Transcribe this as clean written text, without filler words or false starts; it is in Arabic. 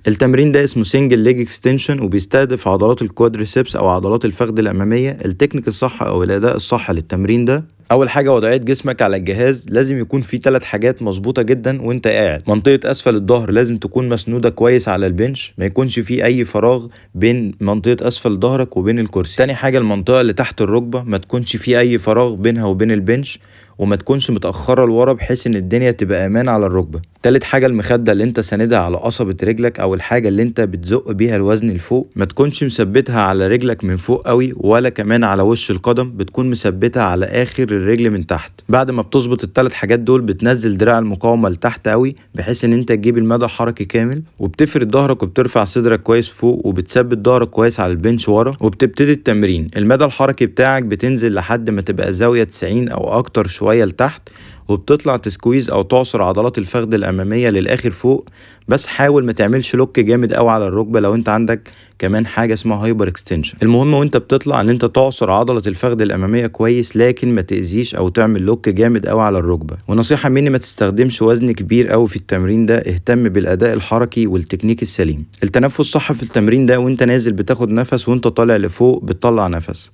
التمرين ده اسمه سنجل ليج اكستنشن وبيستهدف عضلات الكوادريسبس او عضلات الفخذ الاماميه. التكنيك الصح او الاداء الصح للتمرين ده، اول حاجه وضعيه جسمك على الجهاز لازم يكون في 3 حاجات مظبوطه جدا وانت قاعد. منطقه اسفل الظهر لازم تكون مسنوده كويس على البنش، ما يكونش في اي فراغ بين منطقه اسفل ظهرك وبين الكرسي. تاني حاجه المنطقه اللي تحت الركبه ما تكونش في اي فراغ بينها وبين البنش، وما تكونش متأخرة لورا بحيث ان الدنيا تبقى امان على الركبة. تالت حاجة المخدة اللي انت ساندها على قصبة رجلك او الحاجة اللي انت بتزق بيها الوزن لفوق ما تكونش مثبتها على رجلك من فوق قوي ولا كمان على وش القدم، بتكون مثبتها على اخر الرجل من تحت. بعد ما بتظبط ال3 حاجات دول بتنزل دراع المقاومة لتحت قوي بحيث ان انت تجيب المدى الحركي كامل، وبتفرد ظهرك وبترفع صدرك كويس فوق وبتثبت ظهرك كويس على البنش ورا، وبتبتدي التمرين. المدى الحركي بتاعك بتنزل لحد ما تبقى زاوية 90 او اكتر شوية لتحت، وبتطلع تسكويز او تعصر عضلات الفخذ الاماميه للاخر فوق. بس حاول ما تعملش لوك جامد قوي على الركبه لو انت عندك كمان حاجه اسمها هايبر اكستنشن. المهم وانت بتطلع ان انت تعصر عضله الفخذ الاماميه كويس، لكن ما تاذيش او تعمل لوك جامد قوي على الركبه. ونصيحه مني ما تستخدمش وزن كبير قوي في التمرين ده، اهتم بالاداء الحركي والتكنيك السليم. التنفس صح في التمرين ده، وانت نازل بتاخد نفس وانت طالع لفوق بتطلع نفس.